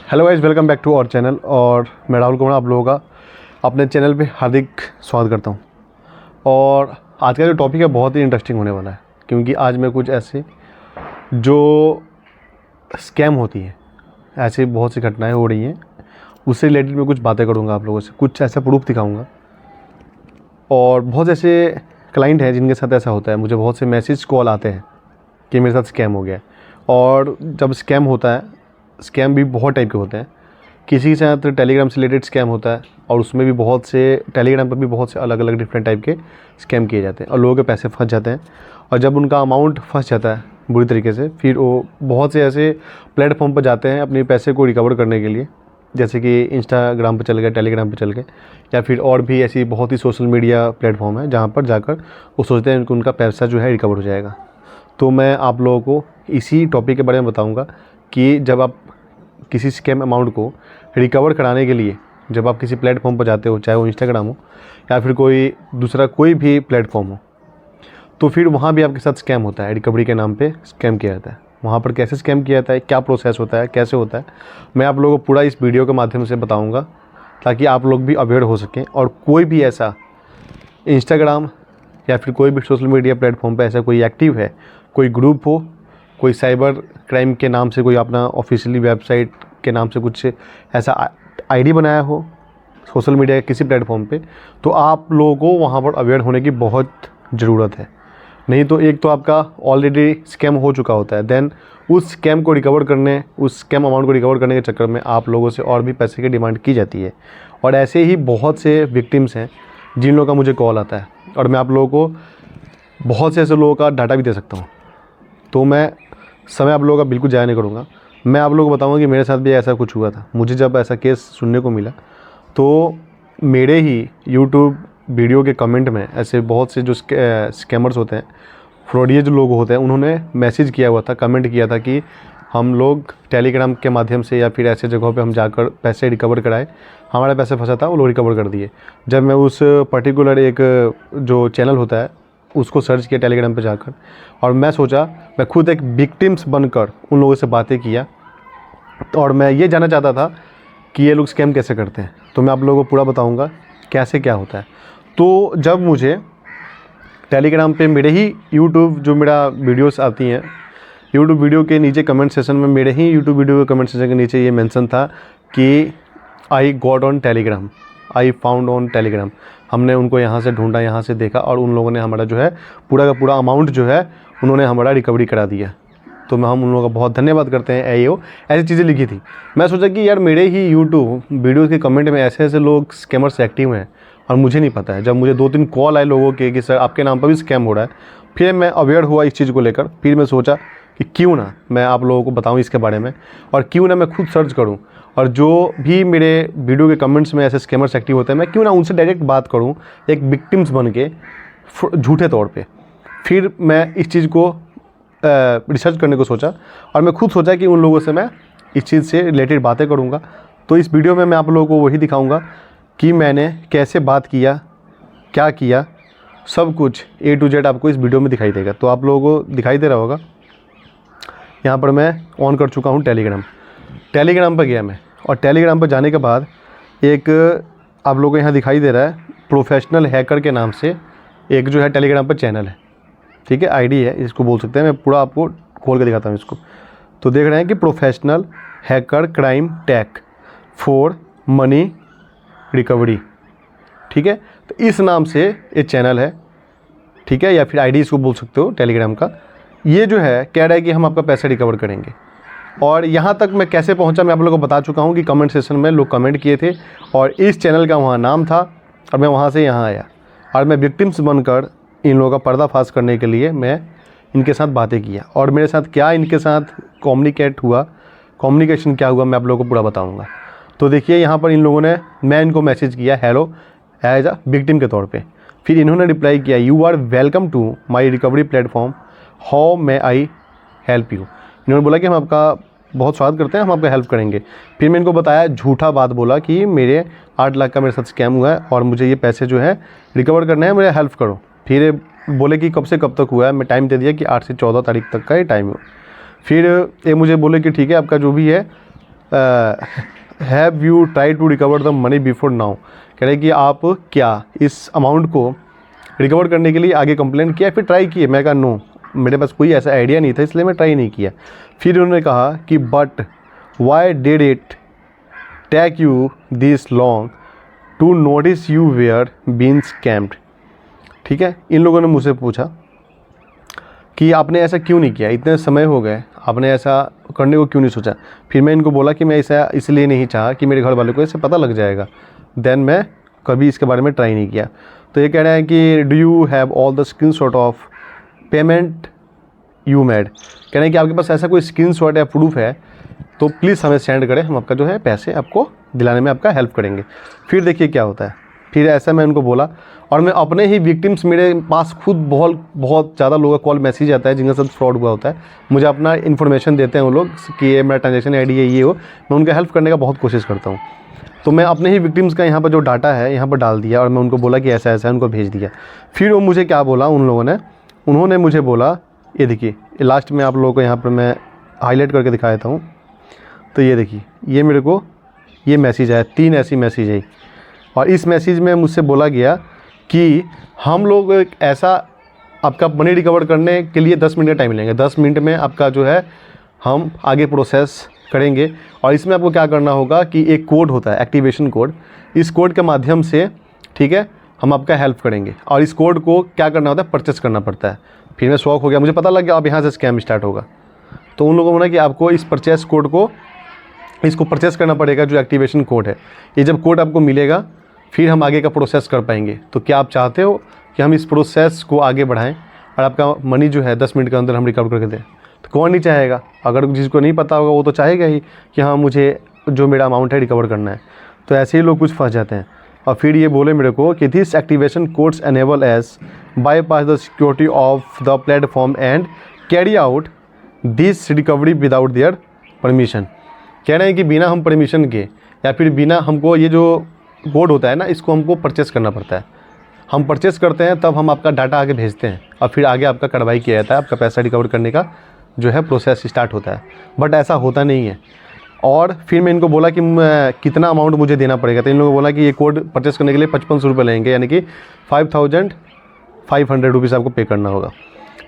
Hello guys, welcome back to our channel. और मैं राहुल कुमार आप लोगों का अपने चैनल पे हार्दिक स्वागत करता हूं। और आज का जो टॉपिक है बहुत ही इंटरेस्टिंग होने वाला है, क्योंकि आज मैं कुछ ऐसे जो स्कैम होती हैं, ऐसे बहुत सी घटनाएं हो रही हैं, उससे रिलेटेड मैं कुछ बातें करूंगा आप लोगों से, कुछ ऐसा प्रूफ दिखाऊंगा। और बहुत ऐसे क्लाइंट हैं जिनके साथ ऐसा होता है, मुझे बहुत से मैसेज कॉल आते हैं कि मेरे साथ स्कैम हो गया है। और जब स्कैम होता है, स्कैम भी बहुत टाइप के होते हैं। किसी के साथ टेलीग्राम से रिलेटेड स्कैम होता है, और उसमें भी बहुत से टेलीग्राम पर भी बहुत से अलग अलग डिफरेंट टाइप के स्कैम किए जाते हैं और लोगों के पैसे फंस जाते हैं। और जब उनका अमाउंट फंस जाता है बुरी तरीके से, फिर वो बहुत से ऐसे प्लेटफॉर्म पर जाते हैं अपने पैसे को रिकवर करने के लिए, जैसे कि इंस्टाग्राम पर चल गए, टेलीग्राम पर चल गए, या फिर और भी ऐसी बहुत ही सोशल मीडिया प्लेटफॉर्म है जहाँ पर जाकर वो सोचते हैं कि उनका पैसा जो है रिकवर हो जाएगा। तो मैं आप लोगों को इसी टॉपिक के बारे में बताऊंगा कि जब आप किसी स्कैम अमाउंट को रिकवर कराने के लिए जब आप किसी प्लेटफॉर्म पर जाते हो, चाहे वो इंस्टाग्राम हो या फिर कोई दूसरा कोई भी प्लेटफॉर्म हो, तो फिर वहाँ भी आपके साथ स्कैम होता है, रिकवरी के नाम पे स्कैम किया जाता है। वहाँ पर कैसे स्कैम किया जाता है, क्या प्रोसेस होता है, कैसे होता है, मैं आप लोगों को पूरा इस वीडियो के माध्यम से बताऊँगा, ताकि आप लोग भी अवेयर हो सकें। और कोई भी ऐसा इंस्टाग्राम या फिर कोई भी सोशल मीडिया प्लेटफॉर्म पे ऐसा कोई एक्टिव है, कोई ग्रुप हो, कोई साइबर क्राइम के नाम से कोई अपना ऑफिशियली वेबसाइट के नाम से कुछ ऐसा आईडी बनाया हो सोशल मीडिया के किसी प्लेटफॉर्म पे, तो आप लोगों को वहाँ पर अवेयर होने की बहुत ज़रूरत है। नहीं तो एक तो आपका ऑलरेडी स्कैम हो चुका होता है, देन उस स्कैम को रिकवर करने, उस स्कैम अमाउंट को रिकवर करने के चक्कर में आप लोगों से और भी पैसे की डिमांड की जाती है। और ऐसे ही बहुत से विक्टिम्स हैं जिन लोगों का मुझे कॉल आता है, और मैं आप लोगों को बहुत से ऐसे लोगों का डाटा भी दे सकता हूँ। तो मैं समय आप लोगों का बिल्कुल ज़ाया नहीं करूँगा। मैं आप लोगों को बताऊँगा कि मेरे साथ भी ऐसा कुछ हुआ था। मुझे जब ऐसा केस सुनने को मिला, तो मेरे ही यूट्यूब वीडियो के कमेंट में ऐसे बहुत से जो स्कैमर्स होते हैं, फ्रॉडिये जो लोग होते हैं, उन्होंने मैसेज किया हुआ था, कमेंट किया था कि हम लोग टेलीग्राम के माध्यम से या फिर ऐसे जगहों पे हम जाकर पैसे रिकवर कराए, हमारा पैसे फंसा था, वो लोग रिकवर कर दिए। जब मैं उस पर्टिकुलर एक जो चैनल होता है उसको सर्च किया टेलीग्राम पे जाकर, और मैं सोचा मैं खुद एक विक्टिम्स बनकर उन लोगों से बातें किया, और मैं ये जानना चाहता था कि ये लोग स्कैम कैसे करते हैं। तो मैं आप लोगों को पूरा बताऊंगा कैसे क्या होता है। तो जब मुझे टेलीग्राम पे मेरे ही यूट्यूब जो मेरा वीडियोस आती हैं, यूट्यूब वीडियो के नीचे कमेंट सेशन में, मेरे ही यूट्यूब वीडियो के कमेंट सेशन के नीचे ये मेंशन था कि I got on Telegram, I found on Telegram. हमने उनको यहाँ से ढूंढा, यहाँ से देखा, और उन लोगों ने हमारा जो है पूरा का पूरा अमाउंट जो है उन्होंने हमारा रिकवरी करा दिया। तो हम उन लोगों का बहुत धन्यवाद करते हैं। एयो ऐसी चीज़ें लिखी थी। मैं सोचा कि यार मेरे ही यूट्यूब वीडियो के कमेंट में ऐसे ऐसे लोग स्कैमर्स एक्टिव हैं और मुझे नहीं पता है। जब मुझे 2-3 कॉल आए लोगों के कि सर आपके नाम पर भी स्कैम हो रहा है, फिर मैं अवेयर हुआ इस चीज़ को लेकर। फिर मैं सोचा कि क्यों ना मैं आप लोगों को बताऊं इसके बारे में, और क्यों ना मैं खुद सर्च करूं, और जो भी मेरे वीडियो के कमेंट्स में ऐसे स्कैमर्स एक्टिव होते हैं, मैं क्यों ना उनसे डायरेक्ट बात करूं एक विक्टिम्स बन के झूठे तौर पे। फिर मैं इस चीज़ को रिसर्च करने को सोचा, और मैं खुद सोचा कि उन लोगों से मैं इस चीज़ से रिलेटेड बातें करूँगा। तो इस वीडियो में मैं आप लोगों को वही दिखाऊँगा कि मैंने कैसे बात किया, क्या किया, सब कुछ A to Z आपको इस वीडियो में दिखाई देगा। तो आप लोगों को दिखाई दे रहा होगा, यहाँ पर मैं ऑन कर चुका हूँ टेलीग्राम पर गया मैं, और टेलीग्राम पर जाने के बाद एक आप लोगों को यहाँ दिखाई दे रहा है प्रोफेशनल हैकर के नाम से एक जो है टेलीग्राम पर चैनल है, ठीक है, आईडी है इसको बोल सकते हैं। मैं पूरा आपको खोल के दिखाता हूँ इसको। तो देख रहे हैं कि professional hacker crime tech for money recovery, ठीक है। तो इस नाम से ये चैनल है, ठीक है, या फिर आईडी इसको बोल सकते हो टेलीग्राम का। ये जो है कह रहा है कि हम आपका पैसा रिकवर करेंगे। और यहाँ तक मैं कैसे पहुँचा मैं आप लोगों को बता चुका हूँ कि कमेंट सेशन में लोग कमेंट किए थे, और इस चैनल का वहाँ नाम था, और मैं वहाँ से यहाँ आया, और मैं विक्टिम्स बनकर इन लोगों का पर्दाफाश करने के लिए मैं इनके साथ बातें किया। और मेरे साथ क्या इनके साथ कम्युनिकेशन क्या हुआ, मैं आप लोगों को पूरा बताऊँगा। तो देखिए यहाँ पर इन लोगों ने, मैं इनको मैसेज किया हेलो एज अ विक्टिम के तौर पे, फिर इन्होंने रिप्लाई किया you are welcome to my recovery platform, how may I help you. इन्होंने बोला कि हम आपका बहुत स्वागत करते हैं, हम आपका हेल्प करेंगे। फिर मैं इनको बताया, झूठा बात बोला कि मेरे 8 लाख का मेरे साथ स्कैम हुआ है और मुझे ये पैसे जो है रिकवर करने हैं, मेरे हेल्प करो। फिर बोले कि कब से कब तक हुआ है, मैं टाइम दे दिया कि 8 से 14 तारीख तक का ये टाइम हो। फिर ये मुझे बोले कि ठीक है आपका जो भी है have you try to recover the money before now, कह रहे कि आप क्या इस अमाउंट को रिकवर करने के लिए आगे कंप्लेन किया फिर ट्राई किए। मैं कहा नो, मेरे पास कोई ऐसा आइडिया नहीं था इसलिए मैं ट्राई नहीं किया। फिर उन्होंने कहा कि but why did it take you this long to notice you were been scammed. ठीक है, इन लोगों ने मुझसे पूछा कि आपने ऐसा क्यों नहीं किया, इतने समय हो गए, आपने ऐसा करने को क्यों नहीं सोचा। फिर मैं इनको बोला कि मैं ऐसा इसलिए नहीं चाहा कि मेरे घर वालों को इससे पता लग जाएगा, देन मैं कभी इसके बारे में ट्राई नहीं किया। तो ये कह रहे हैं कि do you have all the screenshot of payment you made, कह रहे हैं कि आपके पास ऐसा कोई स्क्रीनशॉट या प्रूफ है तो प्लीज़ हमें सेंड करें, हम आपका जो है पैसे आपको दिलाने में आपका हेल्प करेंगे। फिर देखिए क्या होता है, फिर ऐसा मैं उनको बोला और मैं अपने ही विक्टिम्स, मेरे पास खुद बहुत ज़्यादा लोगों का कॉल मैसेज आता है जिनके साथ फ्रॉड हुआ होता है, मुझे अपना इन्फॉर्मेशन देते हैं वो लोग कि ये मेरा ट्रांजेक्शन आईडी है, ये हो, मैं उनका हेल्प करने का बहुत कोशिश करता हूँ। तो मैं अपने ही विक्टिम्स का यहाँ पर जो डाटा है यहाँ पर डाल दिया और मैं उनको बोला कि ऐसा ऐसा है, उनको भेज दिया। फिर वो मुझे क्या बोला उन लोगों ने, उन्होंने मुझे बोला, ये देखिए लास्ट में आप लोगों को यहाँ पर मैं हाईलाइट करके दिखा देता हूँ। तो ये देखिए, ये मेरे को ये मैसेज आया, 3 ऐसी मैसेज आई और इस मैसेज में मुझसे बोला गया कि हम लोग एक ऐसा आपका मनी रिकवर करने के लिए 10 मिनट का टाइम लेंगे, 10 मिनट में आपका जो है हम आगे प्रोसेस करेंगे। और इसमें आपको क्या करना होगा कि एक कोड होता है एक्टिवेशन कोड, इस कोड के माध्यम से, ठीक है, हम आपका हेल्प करेंगे और इस कोड को क्या करना होता है, परचेस करना पड़ता है। फिर मैं शॉक हो गया, मुझे पता लग गया अब यहाँ से स्कैम स्टार्ट होगा। तो उन लोगों ने बोला कि आपको इस परचेस कोड को, इसको परचेस करना पड़ेगा, जो एक्टिवेशन कोड है। ये जब कोड आपको मिलेगा फिर हम आगे का प्रोसेस कर पाएंगे। तो क्या आप चाहते हो कि हम इस प्रोसेस को आगे बढ़ाएं और आपका मनी जो है 10 मिनट के अंदर हम रिकवर करके दें? तो कौन नहीं चाहेगा, अगर जिसको नहीं पता होगा वो तो चाहेगा ही कि हाँ मुझे जो मेरा अमाउंट है रिकवर करना है। तो ऐसे ही लोग कुछ फंस जाते हैं। और फिर ये बोले मेरे को कि this activation codes enable as bypass the security of the platform and carry out this recovery without their permission. कह रहे हैं कि बिना हम परमिशन के या फिर बिना हमको, ये जो कोड होता है ना, इसको हमको परचेस करना पड़ता है। हम परचेस करते हैं तब हम आपका डाटा आगे भेजते हैं और फिर आगे आपका कार्रवाई किया जाता है, आपका पैसा रिकवर करने का जो है प्रोसेस स्टार्ट होता है। बट ऐसा होता नहीं है। और फिर मैं इनको बोला कि कितना अमाउंट मुझे देना पड़ेगा। तो इन लोगों ने बोला कि ये कोड परचेस करने के लिए 5500 रुपये लेंगे, यानी कि 5500 रुपीज़ आपको पे करना होगा।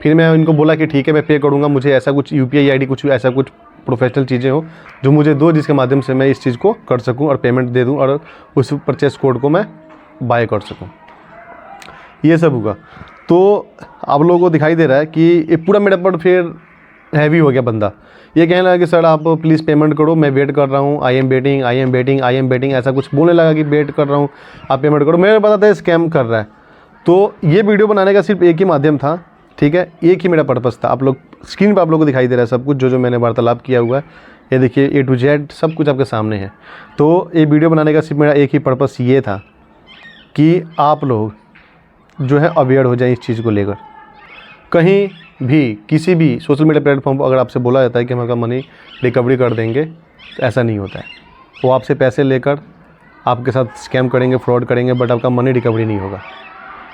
फिर मैं इनको बोला कि ठीक है मैं पे करूँगा, मुझे ऐसा कुछ UPI ID कुछ ऐसा कुछ प्रोफेशनल चीज़ें हो जो मुझे दो, जिसके माध्यम से मैं इस चीज़ को कर सकूं और पेमेंट दे दूं और उस परचेस कोड को मैं बाय कर सकूं। ये सब होगा। तो आप लोगों को दिखाई दे रहा है कि ये पूरा मेरे पर फिर हैवी हो गया बंदा। ये कहने लगा कि सर आप प्लीज़ पेमेंट करो, मैं वेट कर रहा हूँ, आई एम वेटिंग, ऐसा कुछ बोलने लगा कि वेट कर रहा हूँ, आप पेमेंट करो। मेरे पता था स्कैम कर रहा है। तो ये वीडियो बनाने का सिर्फ एक ही माध्यम था, ठीक है, एक ही मेरा पर्पज़ था। आप लोग स्क्रीन पर आप लोगों को दिखाई दे रहा है सब कुछ जो मैंने वार्तालाप किया हुआ है। ये देखिए A to Z सब कुछ आपके सामने है। तो ये वीडियो बनाने का सिर्फ मेरा एक ही पर्पज़ ये था कि आप लोग जो है अवेयर हो जाए इस चीज़ को लेकर। कहीं भी किसी भी सोशल मीडिया प्लेटफॉर्म पर अगर आपसे बोला जाता है कि हम आपका मनी रिकवरी कर देंगे, तो ऐसा नहीं होता है। वो आपसे पैसे लेकर आपके साथ स्कैम करेंगे, फ्रॉड करेंगे, बट आपका मनी रिकवरी नहीं होगा।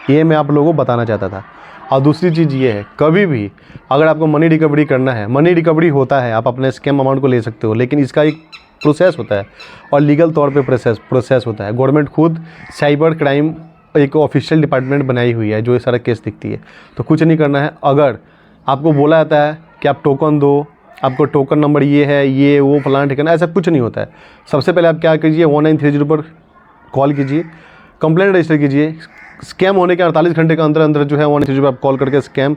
ये मैं आप लोगों को बताना चाहता था। और दूसरी चीज़ ये है, कभी भी अगर आपको मनी रिकवरी करना है, मनी रिकवरी होता है, आप अपने स्कैम अमाउंट को ले सकते हो, लेकिन इसका एक प्रोसेस होता है और लीगल तौर पे प्रोसेस होता है। गवर्नमेंट खुद साइबर क्राइम एक ऑफिशियल डिपार्टमेंट बनाई हुई है जो ये सारा केस दिखती है। तो कुछ नहीं करना है। अगर आपको बोला जाता है कि आप टोकन दो, आपको टोकन नंबर ये है, ये वो फलाना ठिकाना, ऐसा कुछ नहीं होता है। सबसे पहले आप क्या कीजिए, 1930 पर कॉल कीजिए, कंप्लेंट रजिस्टर कीजिए। स्कैम होने के 48 घंटे के अंदर अंदर जो है 1930 पर आप कॉल करके स्कैम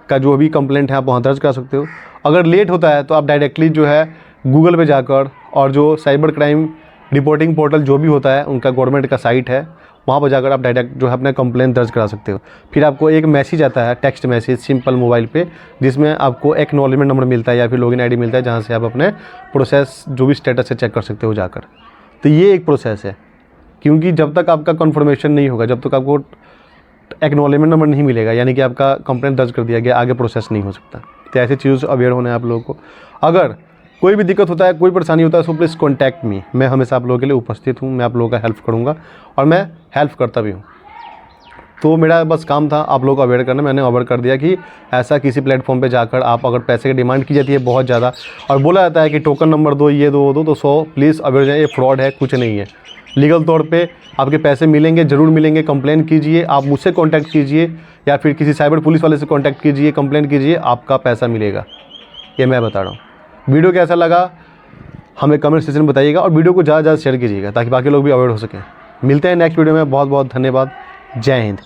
का जो भी कंप्लेंट है आप वहाँ दर्ज कर सकते हो। अगर लेट होता है तो आप डायरेक्टली जो है गूगल पे जाकर और जो साइबर क्राइम रिपोर्टिंग पोर्टल जो भी होता है उनका गवर्नमेंट का साइट है, वहाँ पर जाकर आप डायरेक्ट जो है अपना कंप्लेंट दर्ज करा सकते हो। फिर आपको एक मैसेज आता है, टेक्स्ट मैसेज सिंपल मोबाइल पे, जिसमें आपको एक्नॉलेजमेंट नंबर मिलता है या फिर लॉगिन आईडी मिलता है, जहाँ से आप अपने प्रोसेस जो भी स्टेटस है चेक कर सकते हो जाकर। तो ये एक प्रोसेस है, क्योंकि जब तक आपका कन्फर्मेशन नहीं होगा, जब तक आपको एक्नॉलेजमेंट नंबर नहीं मिलेगा, यानी कि आपका कंप्लेंट दर्ज कर दिया गया, आगे प्रोसेस नहीं हो सकता। तो ऐसी चीज़ों से अवेयर होना है आप लोगों को। अगर कोई भी दिक्कत होता है, कोई परेशानी होता है, सो प्लीज़ कॉन्टैक्ट मी। मैं हमेशा आप लोगों के लिए उपस्थित हूँ, मैं आप लोगों का हेल्प करूँगा और मैं हेल्प करता भी हूँ। तो मेरा बस काम था आप लोगों को अवेयर करना। मैंने अवेयर कर दिया कि ऐसा किसी प्लेटफॉर्म पे जाकर आप अगर पैसे की डिमांड की जाती है बहुत ज़्यादा और बोला जाता है कि टोकन नंबर दो, ये दो वो दो, तो सो प्लीज़ अवेयर हो जाए, ये फ्रॉड है, कुछ नहीं है। लीगल तौर पे आपके पैसे मिलेंगे, ज़रूर मिलेंगे। कंप्लेन कीजिए, आप मुझसे कॉन्टैक्ट कीजिए या फिर किसी साइबर पुलिस वाले से कॉन्टैक्ट कीजिए, कंप्लेन कीजिए, आपका पैसा मिलेगा, ये मैं बता रहा हूँ। वीडियो कैसा लगा हमें कमेंट सेक्शन में बताइएगा और वीडियो को ज़्यादा से ज़्यादा शेयर कीजिएगा ताकि बाकी लोग भी अवेयर हो सकें। मिलते हैं नेक्स्ट वीडियो में। बहुत बहुत धन्यवाद। जय हिंद।